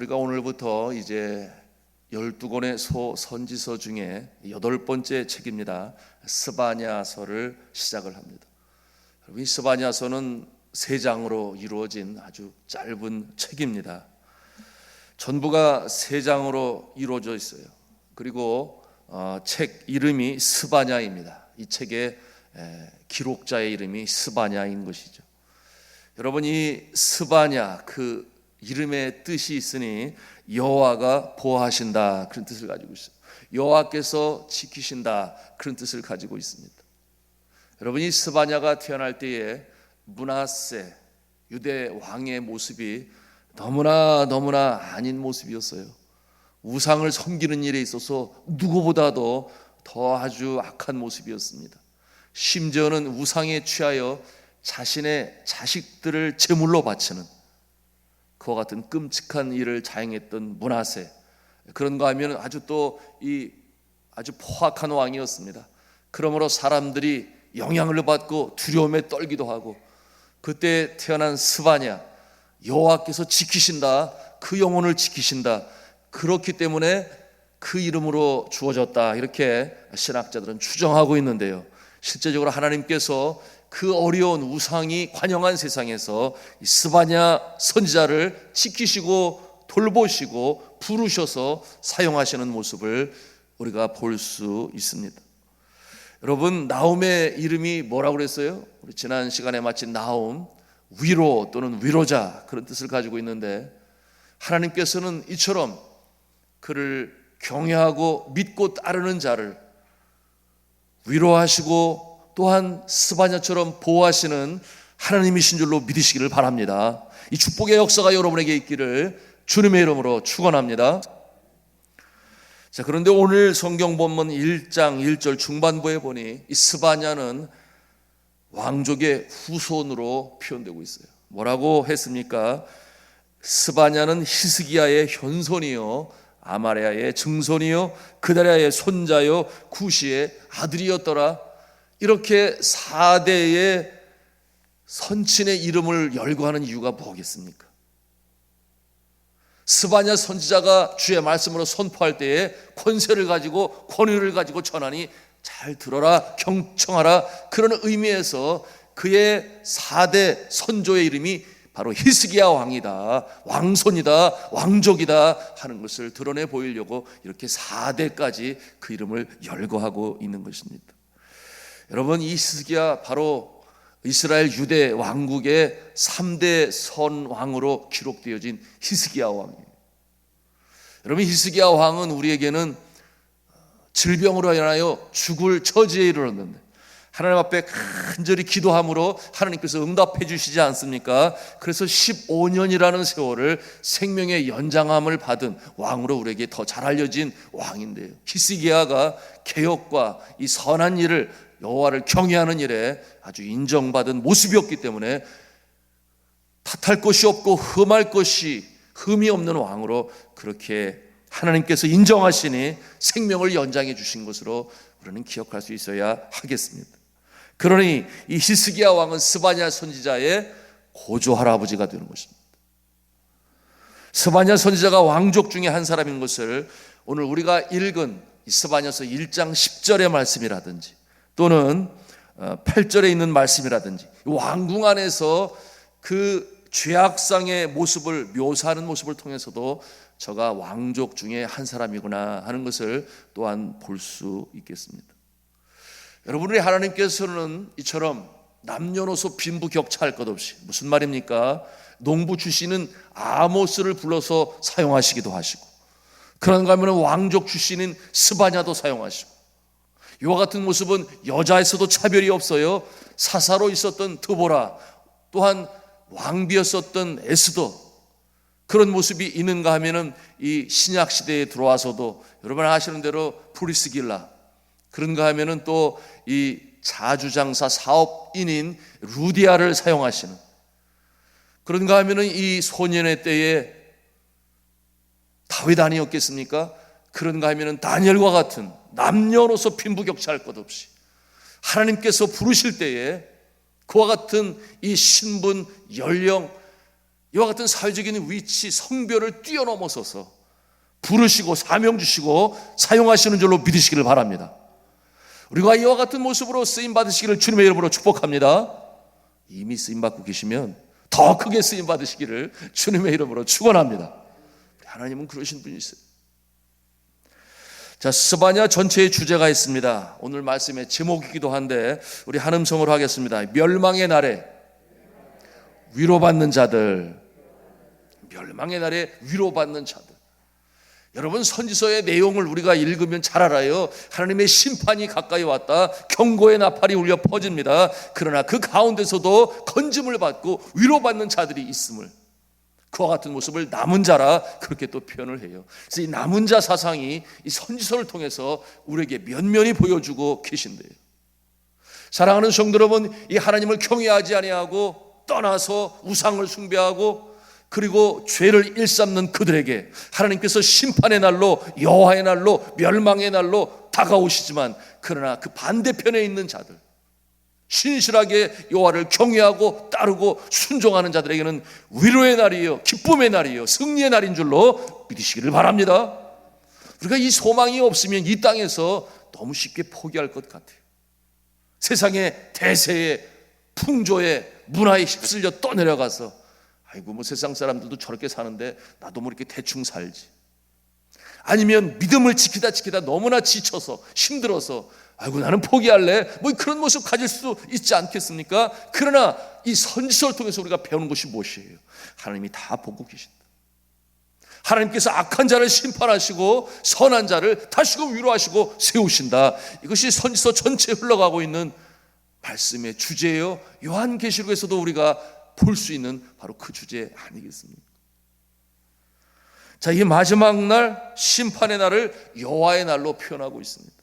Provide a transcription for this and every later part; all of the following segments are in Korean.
우리가 오늘부터 이제 12권의 소선지서 중에 8번째 책입니다. 스바냐서를 시작을 합니다. 이 스바냐서는 3장으로 이루어진 아주 짧은 책입니다. 전부가 3장으로 이루어져 있어요. 그리고 책 이름이 스바냐입니다. 이 책의 기록자의 이름이 스바냐인 것이죠. 여러분, 이 스바냐, 그 이름의 뜻이 있으니 여호와가 보호하신다, 그런 뜻을 가지고 있어요. 여호와께서 지키신다, 그런 뜻을 가지고 있습니다. 여러분, 이 스바냐가 태어날 때에 므낫세 유대 왕의 모습이 너무나 아닌 모습이었어요. 우상을 섬기는 일에 있어서 누구보다도 더 아주 악한 모습이었습니다. 심지어는 우상에 취하여 자신의 자식들을 제물로 바치는 그와 같은 끔찍한 일을 자행했던 므낫세, 그런가 하면 아주 포악한 왕이었습니다. 그러므로 사람들이 영향을 받고 두려움에 떨기도 하고, 그때 태어난 스바냐, 여호와께서 지키신다, 그 영혼을 지키신다, 그렇기 때문에 그 이름으로 주어졌다, 이렇게 신학자들은 추정하고 있는데요, 실제적으로 하나님께서 그 어려운 우상이 관영한 세상에서 이 스바냐 선지자를 지키시고 돌보시고 부르셔서 사용하시는 모습을 우리가 볼 수 있습니다. 여러분, 나홈의 이름이 뭐라고 그랬어요? 우리 지난 시간에 마친 나홈, 위로 또는 위로자, 그런 뜻을 가지고 있는데, 하나님께서는 이처럼 그를 경외하고 믿고 따르는 자를 위로하시고 또한 스바냐처럼 보호하시는 하나님이신 줄로 믿으시기를 바랍니다. 이 축복의 역사가 여러분에게 있기를 주님의 이름으로 축원합니다. 자, 그런데 오늘 성경 본문 1장 1절 중반부에 보니 이 스바냐는 왕족의 후손으로 표현되고 있어요. 뭐라고 했습니까? 스바냐는 히스기야의 현손이요, 아마랴의 증손이요, 그다랴의 손자요, 구시의 아들이었더라. 이렇게 4대의 선친의 이름을 열거하는 이유가 뭐겠습니까? 스바냐 선지자가 주의 말씀으로 선포할 때에 권세를 가지고 권위를 가지고 전하니 잘 들어라, 경청하라, 그런 의미에서 그의 4대 선조의 이름이 바로 히스기야 왕이다, 왕손이다, 왕족이다 하는 것을 드러내 보이려고 이렇게 4대까지 그 이름을 열거하고 있는 것입니다. 여러분, 이 히스기야 바로 이스라엘 유대 왕국의 3대 선왕으로 기록되어진 히스기야 왕이에요. 여러분, 히스기야 왕은 우리에게는 질병으로 인하여 죽을 처지에 이르렀는데 하나님 앞에 간절히 기도함으로 하나님께서 응답해 주시지 않습니까? 그래서 15년이라는 세월을 생명의 연장함을 받은 왕으로 우리에게 더 잘 알려진 왕인데요, 히스기야가 개혁과 이 선한 일을, 여호와를 경외하는 일에 아주 인정받은 모습이었기 때문에 탓할 것이 없고 흠이 없는 왕으로 그렇게 하나님께서 인정하시니 생명을 연장해 주신 것으로 우리는 기억할 수 있어야 하겠습니다. 그러니 이 히스기야 왕은 스바냐 선지자의 고조 할아버지가 되는 것입니다. 스바냐 선지자가 왕족 중에 한 사람인 것을 오늘 우리가 읽은 스바냐서 1장 10절의 말씀이라든지 또는 8절에 있는 말씀이라든지 왕궁 안에서 그 죄악상의 모습을 묘사하는 모습을 통해서도 저가 왕족 중에 한 사람이구나 하는 것을 또한 볼 수 있겠습니다. 여러분, 우리 하나님께서는 이처럼 남녀노소 빈부격차할 것 없이, 무슨 말입니까? 농부 출신은 아모스를 불러서 사용하시기도 하시고, 그런가 하면 왕족 출신인 스바냐도 사용하시고, 이와 같은 모습은 여자에서도 차별이 없어요. 사사로 있었던 드보라, 또한 왕비였었던 에스더, 그런 모습이 있는가 하면은 이 신약 시대에 들어와서도 여러분 아시는 대로 프리스길라, 그런가 하면은 또 이 자주장사 사업인인 루디아를 사용하시는, 그런가 하면은 이 소년의 때에 다윗 아니었겠습니까? 그런가 하면은 다니엘과 같은 남녀노소 빈부격차할 것 없이 하나님께서 부르실 때에 그와 같은 이 신분, 연령, 이와 같은 사회적인 위치, 성별을 뛰어넘어서서 부르시고 사명 주시고 사용하시는 줄로 믿으시기를 바랍니다. 우리가 이와 같은 모습으로 쓰임 받으시기를 주님의 이름으로 축복합니다. 이미 쓰임 받고 계시면 더 크게 쓰임 받으시기를 주님의 이름으로 축원합니다. 하나님은 그러신 분이세요. 자, 스바냐 전체의 주제가 있습니다. 오늘 말씀의 제목이기도 한데 우리 한 음성으로 하겠습니다. 멸망의 날에 위로받는 자들. 멸망의 날에 위로받는 자들. 여러분, 선지서의 내용을 우리가 읽으면 잘 알아요. 하나님의 심판이 가까이 왔다. 경고의 나팔이 울려 퍼집니다. 그러나 그 가운데서도 건짐을 받고 위로받는 자들이 있음을, 그와 같은 모습을 남은 자라 그렇게 또 표현을 해요. 그래서 이 남은 자 사상이 이 선지서를 통해서 우리에게 면면히 보여주고 계신데요. 사랑하는 성도 여러분, 이 하나님을 경외하지 아니하고 떠나서 우상을 숭배하고 그리고 죄를 일삼는 그들에게 하나님께서 심판의 날로, 여호와의 날로, 멸망의 날로 다가오시지만, 그러나 그 반대편에 있는 자들, 신실하게 여호와를 경외하고 따르고 순종하는 자들에게는 위로의 날이에요, 기쁨의 날이에요, 승리의 날인 줄로 믿으시기를 바랍니다. 우리가 이 소망이 없으면 이 땅에서 너무 쉽게 포기할 것 같아요. 세상의 대세에, 풍조에, 문화에 휩쓸려 떠내려가서 아이고 뭐 세상 사람들도 저렇게 사는데 나도 뭐 이렇게 대충 살지. 아니면 믿음을 지키다 너무나 지쳐서 힘들어서 아이고 나는 포기할래, 뭐 그런 모습 가질 수 있지 않겠습니까? 그러나 이 선지서를 통해서 우리가 배우는 것이 무엇이에요? 하나님이 다 보고 계신다. 하나님께서 악한 자를 심판하시고 선한 자를 다시금 위로하시고 세우신다. 이것이 선지서 전체에 흘러가고 있는 말씀의 주제예요. 요한계시록에서도 우리가 볼 수 있는 바로 그 주제 아니겠습니까? 자, 이 마지막 날, 심판의 날을 여호와의 날로 표현하고 있습니다.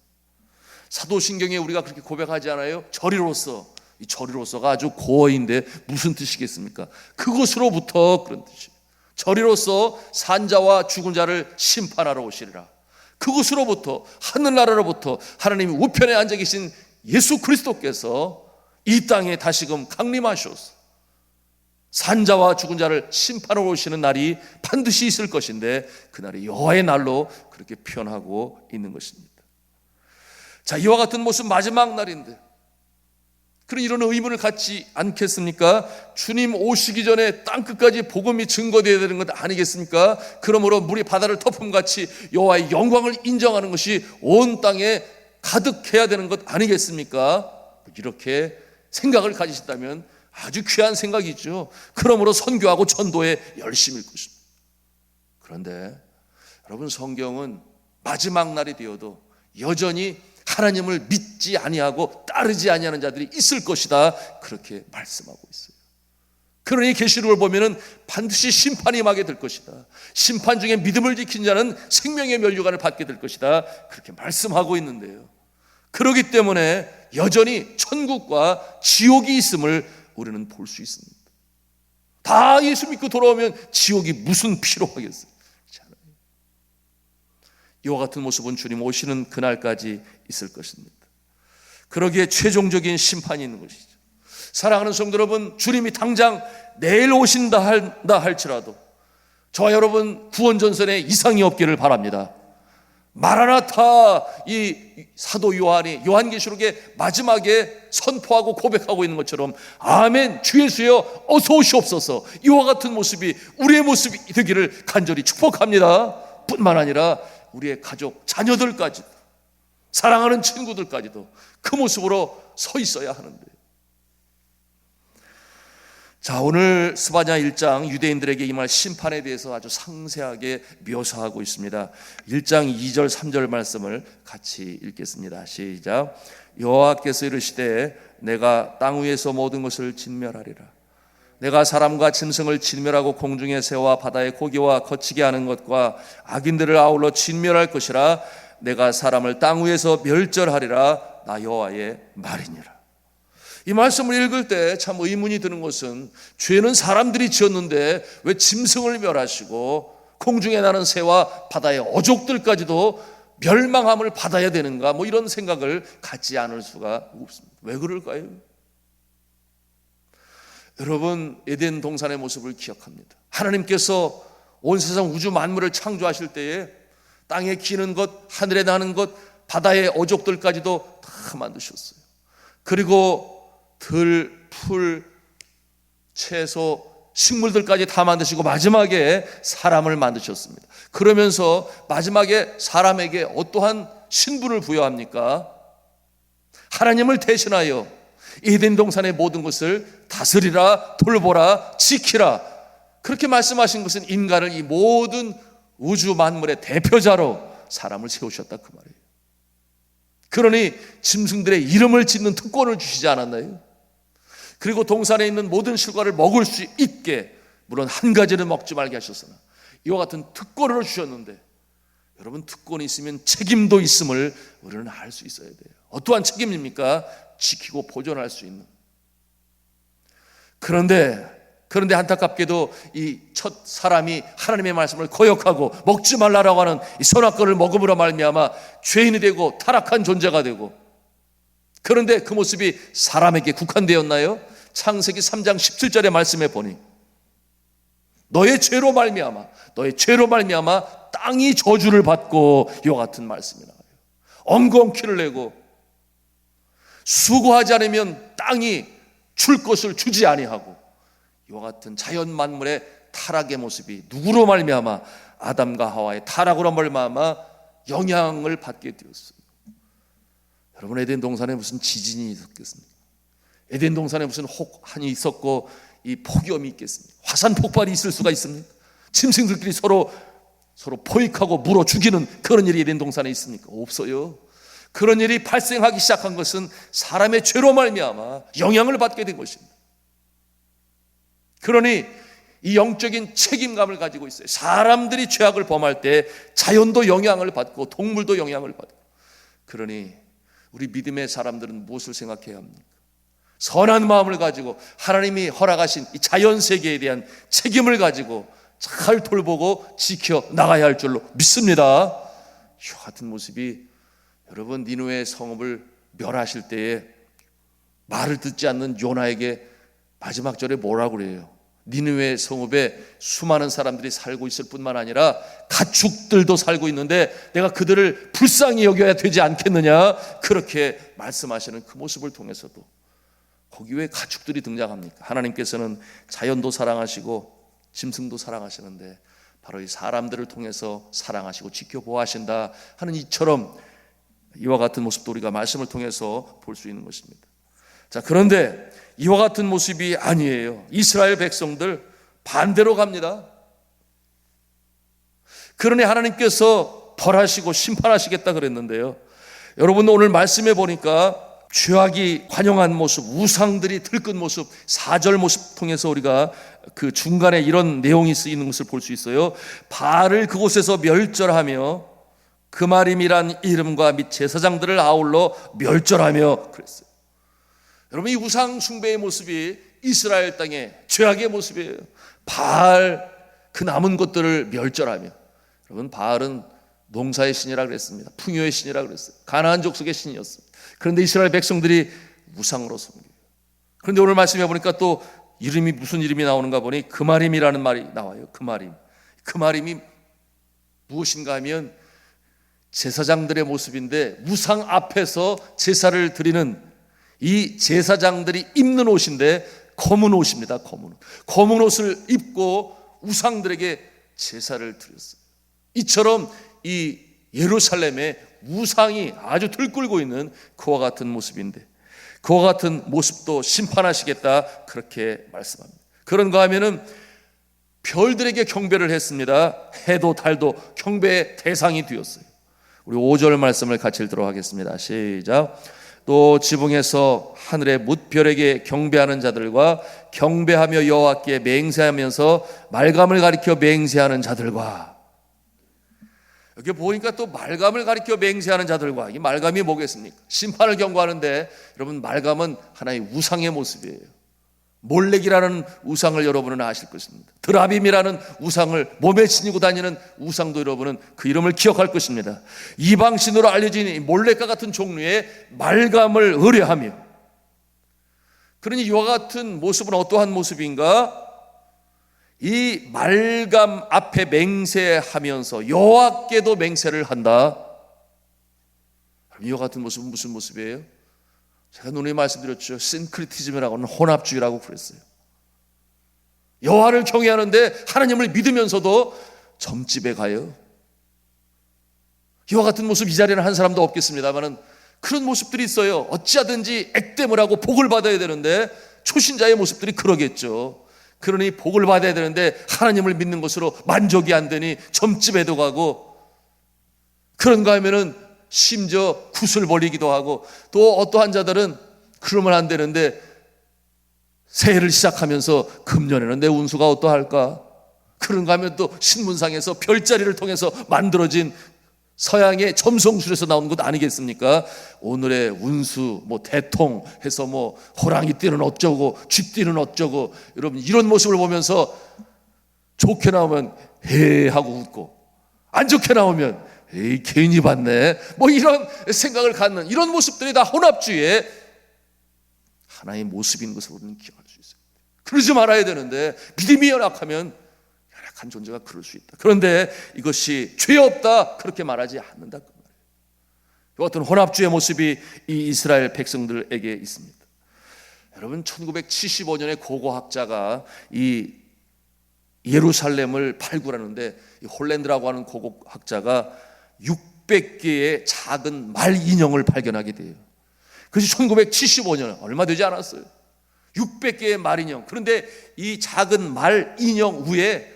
사도신경에 우리가 그렇게 고백하지 않아요? 저리로서. 이 저리로서가 아주 고어인데 무슨 뜻이겠습니까? 그것으로부터, 그런 뜻이에요. 저리로서 산자와 죽은 자를 심판하러 오시리라. 그것으로부터, 하늘나라로부터 하나님이 우편에 앉아 계신 예수 그리스도께서 이 땅에 다시금 강림하셔서 산자와 죽은 자를 심판하러 오시는 날이 반드시 있을 것인데, 그날이 여호와의 날로 그렇게 표현하고 있는 것입니다. 자, 이와 같은 모습 마지막 날인데, 그런 이런 의문을 갖지 않겠습니까? 주님 오시기 전에 땅끝까지 복음이 증거되어야 되는 것 아니겠습니까? 그러므로 물이 바다를 덮음같이 여호와의 영광을 인정하는 것이 온 땅에 가득해야 되는 것 아니겠습니까? 이렇게 생각을 가지신다면 아주 귀한 생각이죠. 그러므로 선교하고 전도에 열심일 것입니다. 그런데 여러분, 성경은 마지막 날이 되어도 여전히 하나님을 믿지 아니하고 따르지 아니하는 자들이 있을 것이다, 그렇게 말씀하고 있어요. 그러니 계시록을 보면은 반드시 심판이 임하게 될 것이다. 심판 중에 믿음을 지킨 자는 생명의 면류관을 받게 될 것이다, 그렇게 말씀하고 있는데요. 그렇기 때문에 여전히 천국과 지옥이 있음을 우리는 볼 수 있습니다. 다 예수 믿고 돌아오면 지옥이 무슨 필요하겠어요? 이와 같은 모습은 주님 오시는 그날까지 있을 것입니다. 그러기에 최종적인 심판이 있는 것이죠. 사랑하는 성도 여러분, 주님이 당장 내일 오신다 할지라도 저와 여러분 구원 전선에 이상이 없기를 바랍니다. 마라나타, 이 사도 요한이 요한계시록의 마지막에 선포하고 고백하고 있는 것처럼 아멘, 주 예수여 어서 오시옵소서, 이와 같은 모습이 우리의 모습이 되기를 간절히 축복합니다. 뿐만 아니라 우리의 가족, 자녀들까지, 사랑하는 친구들까지도 그 모습으로 서 있어야 하는데, 자, 오늘 스바냐 1장 유대인들에게 임할 심판에 대해서 아주 상세하게 묘사하고 있습니다. 1장 2절 3절 말씀을 같이 읽겠습니다. 시작. 여호와께서 이르시되 내가 땅 위에서 모든 것을 진멸하리라. 내가 사람과 짐승을 진멸하고 공중의 새와 바다의 고기와 거치게 하는 것과 악인들을 아울러 진멸할 것이라. 내가 사람을 땅 위에서 멸절하리라. 나 여호와의 말이니라. 이 말씀을 읽을 때 참 의문이 드는 것은, 죄는 사람들이 지었는데 왜 짐승을 멸하시고 공중에 나는 새와 바다의 어족들까지도 멸망함을 받아야 되는가, 뭐 이런 생각을 갖지 않을 수가 없습니다. 왜 그럴까요? 여러분, 에덴 동산의 모습을 기억합니다. 하나님께서 온 세상 우주 만물을 창조하실 때에 땅에 기는 것, 하늘에 나는 것, 바다의 어족들까지도 다 만드셨어요. 그리고 들, 풀, 채소, 식물들까지 다 만드시고 마지막에 사람을 만드셨습니다. 그러면서 마지막에 사람에게 어떠한 신분을 부여합니까? 하나님을 대신하여 에덴 동산의 모든 것을 다스리라, 돌보라, 지키라, 그렇게 말씀하신 것은 인간을 이 모든 우주 만물의 대표자로 사람을 세우셨다, 그 말이에요. 그러니 짐승들의 이름을 짓는 특권을 주시지 않았나요? 그리고 동산에 있는 모든 실과를 먹을 수 있게, 물론 한 가지는 먹지 말게 하셨으나 이와 같은 특권을 주셨는데, 여러분, 특권이 있으면 책임도 있음을 우리는 알 수 있어야 돼요. 어떠한 책임입니까? 지키고 보존할 수 있는. 그런데 안타깝게도 이 첫 사람이 하나님의 말씀을 거역하고 먹지 말라라고 하는 이 선악과를 먹음으로 말미암아 죄인이 되고 타락한 존재가 되고, 그런데 그 모습이 사람에게 국한되었나요? 창세기 3장 17절의 말씀에 보니 너의 죄로 말미암아 땅이 저주를 받고, 이와 같은 말씀이 나와요. 엉겅퀴를 내고 수고하지 않으면 땅이 줄 것을 주지 아니하고, 이와 같은 자연 만물의 타락의 모습이 누구로 말미암아? 아담과 하와의 타락으로 말미암아 영향을 받게 되었어요. 여러분, 에덴 동산에 무슨 지진이 있었겠습니까? 에덴 동산에 무슨 혹한이 있었고 이 폭염이 있겠습니까? 화산 폭발이 있을 수가 있습니까? 짐승들끼리 서로 포획하고 물어 죽이는 그런 일이 에덴 동산에 있습니까? 없어요. 그런 일이 발생하기 시작한 것은 사람의 죄로 말미암아 영향을 받게 된 것입니다. 그러니 이 영적인 책임감을 가지고 있어요. 사람들이 죄악을 범할 때 자연도 영향을 받고 동물도 영향을 받고. 그러니 우리 믿음의 사람들은 무엇을 생각해야 합니까? 선한 마음을 가지고 하나님이 허락하신 이 자연 세계에 대한 책임을 가지고 잘 돌보고 지켜 나가야 할 줄로 믿습니다. 이와 같은 모습이, 여러분, 니느웨의 성읍을 멸하실 때에 말을 듣지 않는 요나에게 마지막 절에 뭐라고 그래요? 니느웨 성읍에 수많은 사람들이 살고 있을 뿐만 아니라 가축들도 살고 있는데 내가 그들을 불쌍히 여겨야 되지 않겠느냐, 그렇게 말씀하시는 그 모습을 통해서도 거기 왜 가축들이 등장합니까? 하나님께서는 자연도 사랑하시고 짐승도 사랑하시는데 바로 이 사람들을 통해서 사랑하시고 지켜보아하신다 하는 이처럼 이와 같은 모습도 우리가 말씀을 통해서 볼 수 있는 것입니다. 자, 그런데 이와 같은 모습이 아니에요. 이스라엘 백성들 반대로 갑니다. 그러니 하나님께서 벌하시고 심판하시겠다 그랬는데요. 여러분, 오늘 말씀해 보니까 죄악이 관영한 모습, 우상들이 들끓은 모습, 4절 모습 통해서 우리가 그 중간에 이런 내용이 쓰이는 것을 볼 수 있어요. 바알을 그곳에서 멸절하며 그마림이란 이름과 및 제사장들을 아울러 멸절하며 그랬어요. 여러분, 이 우상 숭배의 모습이 이스라엘 땅의 죄악의 모습이에요. 바알, 그 남은 것들을 멸절하며. 여러분, 바알은 농사의 신이라 그랬습니다. 풍요의 신이라 그랬어요. 가나안 족속의 신이었습니다. 그런데 이스라엘 백성들이 우상으로 섬겨요. 그런데 오늘 말씀해 보니까 또 이름이 무슨 이름이 나오는가 보니 그마림이라는 말이 나와요. 그마림이 무엇인가 하면 제사장들의 모습인데, 우상 앞에서 제사를 드리는 이 제사장들이 입는 옷인데 검은 옷입니다. 검은 옷을 입고 우상들에게 제사를 드렸어요. 이처럼 이 예루살렘에 우상이 아주 들끓고 있는 그와 같은 모습인데, 그와 같은 모습도 심판하시겠다, 그렇게 말씀합니다. 그런가 하면은 별들에게 경배를 했습니다. 해도 달도 경배의 대상이 되었어요. 우리 5절 말씀을 같이 읽도록 하겠습니다. 시작. 또 지붕에서 하늘의 뭇별에게 경배하는 자들과 경배하며 여호와께 맹세하면서 말감을 가리켜 맹세하는 자들과. 여기 보니까 또 말감을 가리켜 맹세하는 자들과, 이 말감이 뭐겠습니까? 심판을 경고하는데, 여러분, 말감은 하나의 우상의 모습이에요. 몰렉이라는 우상을 여러분은 아실 것입니다. 드라빔이라는 우상을 몸에 지니고 다니는 우상도 여러분은 그 이름을 기억할 것입니다. 이방신으로 알려진 몰렉과 같은 종류의 말감을 의뢰하며, 그러니 이와 같은 모습은 어떠한 모습인가? 이 말감 앞에 맹세하면서 여호와께도 맹세를 한다. 이와 같은 모습은 무슨 모습이에요? 제가 누누이 말씀드렸죠. 신크리티즘이라고는 혼합주의라고 그랬어요. 여호와를 경외하는데 하나님을 믿으면서도 점집에 가요. 이와 같은 모습 이 자리에는 한 사람도 없겠습니다만은 그런 모습들이 있어요. 어찌하든지 액땜을 하고 복을 받아야 되는데 초신자의 모습들이 그러겠죠. 그러니 복을 받아야 되는데 하나님을 믿는 것으로 만족이 안 되니 점집에도 가고, 그런가 하면은 심지어 굿을 벌이기도 하고, 또 어떠한 자들은 그러면 안 되는데 새해를 시작하면서 금년에는 내 운수가 어떠할까? 그런가 하면 또 신문상에서 별자리를 통해서 만들어진 서양의 점성술에서 나오는 것 아니겠습니까? 오늘의 운수 대통 해서 호랑이 띠는 어쩌고 쥐띠는 어쩌고, 여러분 이런 모습을 보면서 좋게 나오면 헤 하고 웃고, 안 좋게 나오면 에이 괜히 봤네 이런 생각을 갖는 이런 모습들이 다 혼합주의의 하나의 모습인 것을 우리는 기억할 수 있어요. 그러지 말아야 되는데 믿음이 연약하면 연약한 존재가 그럴 수 있다. 그런데 이것이 죄 없다 그렇게 말하지 않는다 그 말이에요. 이 같은 혼합주의 모습이 이 이스라엘 백성들에게 있습니다. 여러분 1975년에 고고학자가 이 예루살렘을 발굴하는데, 이 홀랜드라고 하는 고고학자가 600개의 작은 말 인형을 발견하게 돼요. 그것이 1975년, 얼마 되지 않았어요. 600개의 말 인형. 그런데 이 작은 말 인형 위에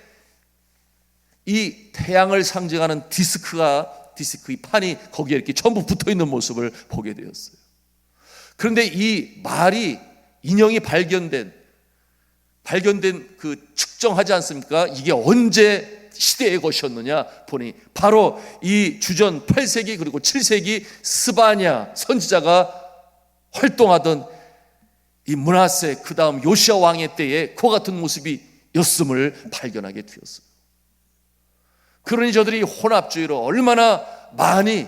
이 태양을 상징하는 디스크의 판이 거기에 이렇게 전부 붙어 있는 모습을 보게 되었어요. 그런데 이 말이, 인형이 발견된 그 측정하지 않습니까? 이게 언제 시대의 것이었느냐 보니 바로 이 주전 8세기 그리고 7세기 스바냐 선지자가 활동하던 이 므낫세 그 다음 요시야 왕의 때에 그와 같은 모습이었음을 발견하게 되었어요. 그러니 저들이 혼합주의로 얼마나 많이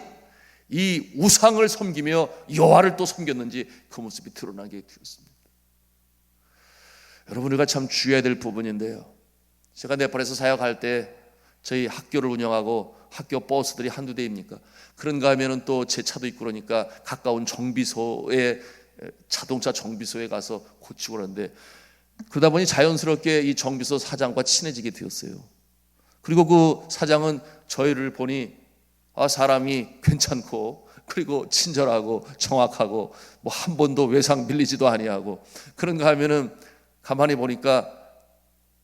이 우상을 섬기며 여호와를 또 섬겼는지 그 모습이 드러나게 되었습니다. 여러분, 우리가 참 주의해야 될 부분인데요, 제가 네팔에서 사역할 때 저희 학교를 운영하고 학교 버스들이 한두 대입니까? 그런가 하면은 또 제 차도 있고 그러니까 가까운 정비소에, 자동차 정비소에 가서 고치고 그러는데, 그러다 보니 자연스럽게 이 정비소 사장과 친해지게 되었어요. 그리고 그 사장은 저희를 보니 사람이 괜찮고 그리고 친절하고 정확하고 한 번도 외상 밀리지도 아니하고, 그런가 하면은 가만히 보니까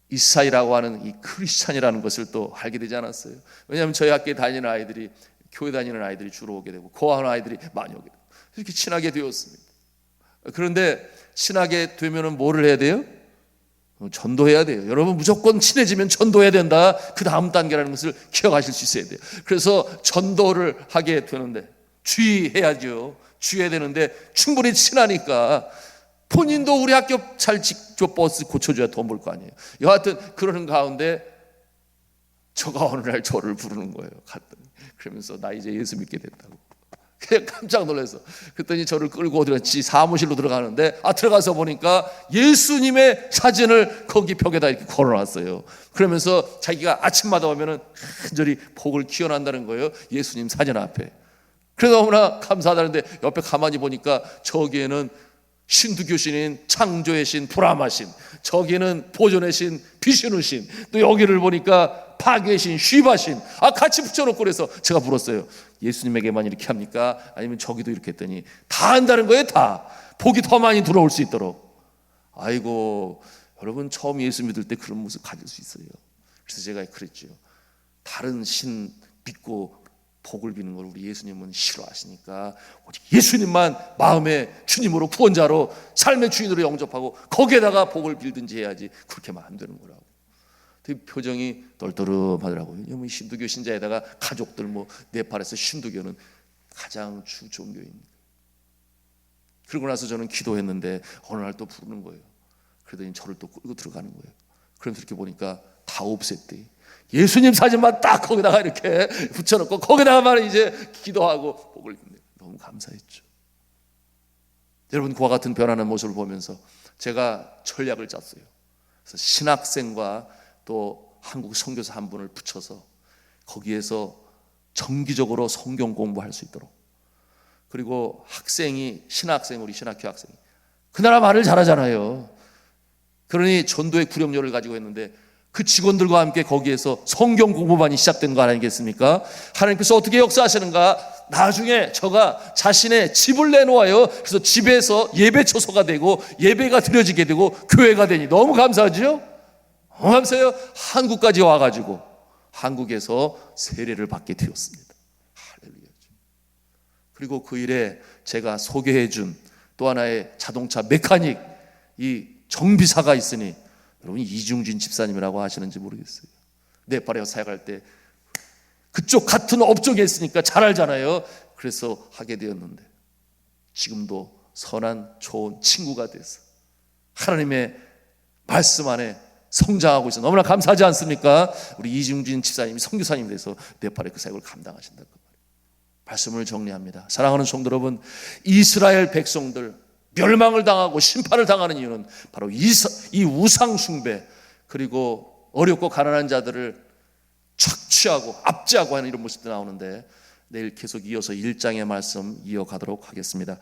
이사이라고 하는 이 크리스찬이라는 것을 또 알게 되지 않았어요. 왜냐하면 저희 학교에 다니는 아이들이, 교회 다니는 아이들이 주로 오게 되고 고아원 아이들이 많이 오게 되고 이렇게 친하게 되었습니다. 그런데 친하게 되면은 뭐를 해야 돼요? 전도해야 돼요. 여러분 무조건 친해지면 전도해야 된다. 그 다음 단계라는 것을 기억하실 수 있어야 돼요. 그래서 전도를 하게 되는데 주의해야죠. 주의해야 되는데 충분히 친하니까 본인도 우리 학교 잘 직접 버스 고쳐줘야 돈 벌 거 아니에요. 여하튼 그러는 가운데 저가 어느 날 저를 부르는 거예요. 갔더니 그러면서 나 이제 예수 믿게 됐다고. 그냥 깜짝 놀라서 그랬더니 저를 끌고 어디갔지 사무실로 들어가는데 들어가서 보니까 예수님의 사진을 거기 벽에다 이렇게 걸어놨어요. 그러면서 자기가 아침마다 오면은 간절히 복을 기원한다는 거예요. 예수님 사진 앞에. 그래서 너무나 감사하다는데 옆에 가만히 보니까 저기에는 신두교 신인 창조의 신 브라마 신, 저기는 보존의 신 비슈누 신, 또 여기를 보니까 파괴의 신 쉬바 신, 같이 붙여놓고 그래서 제가 물었어요. 예수님에게만 이렇게 합니까? 아니면 저기도 이렇게 했더니 다 한다는 거예요. 다 복이 더 많이 들어올 수 있도록. 아이고 여러분, 처음 예수 믿을 때 그런 모습 가질 수 있어요. 그래서 제가 그랬죠. 다른 신 믿고 복을 비는 걸 우리 예수님은 싫어하시니까 오직 예수님만 마음의 주님으로 구원자로 삶의 주인으로 영접하고 거기에다가 복을 빌든지 해야지 그렇게 하면 안 되는 거라고. 그 표정이 떨떠름하더라고요. 신두교 신자에다가 가족들 네팔에서 신두교는 가장 주종교입니다. 그러고 나서 저는 기도했는데 어느 날 또 부르는 거예요. 그러더니 저를 또 끌고 들어가는 거예요. 그러면서 이렇게 보니까 다 없앴대. 예수님 사진만 딱 거기다가 이렇게 붙여놓고 거기다가만 이제 기도하고 복을 빈대요. 너무 감사했죠. 여러분, 그와 같은 변하는 모습을 보면서 제가 전략을 짰어요. 그래서 신학생과 또 한국 선교사 한 분을 붙여서 거기에서 정기적으로 성경 공부할 수 있도록, 그리고 학생이 신학생, 우리 신학교 학생이 그 나라 말을 잘하잖아요. 그러니 전도의 구령료를 가지고 했는데 그 직원들과 함께 거기에서 성경 공부반이 시작된 거 아니겠습니까? 하나님께서 어떻게 역사하시는가? 나중에 저가 자신의 집을 내놓아요. 그래서 집에서 예배 처소가 되고 예배가 드려지게 되고 교회가 되니 너무 감사하죠? 너무 감사해요. 한국까지 와가지고 한국에서 세례를 받게 되었습니다. 할렐루야. 그리고 그 일에 제가 소개해준 또 하나의 자동차 메카닉, 이 정비사가 있으니, 여러분 이중진 집사님이라고 하시는지 모르겠어요. 네팔에 사역할 때 그쪽 같은 업종에 있으니까 잘 알잖아요. 그래서 하게 되었는데 지금도 선한 좋은 친구가 돼서 하나님의 말씀 안에 성장하고 있어 너무나 감사하지 않습니까? 우리 이중진 집사님이 선교사님이 돼서 네팔에 그 사역을 감당하신다. 그 말이에요. 말씀을 정리합니다. 사랑하는 성도 여러분, 이스라엘 백성들 멸망을 당하고 심판을 당하는 이유는 바로 이 우상 숭배, 그리고 어렵고 가난한 자들을 착취하고 압제하고 하는 이런 모습도 나오는데, 내일 계속 이어서 1장의 말씀 이어가도록 하겠습니다.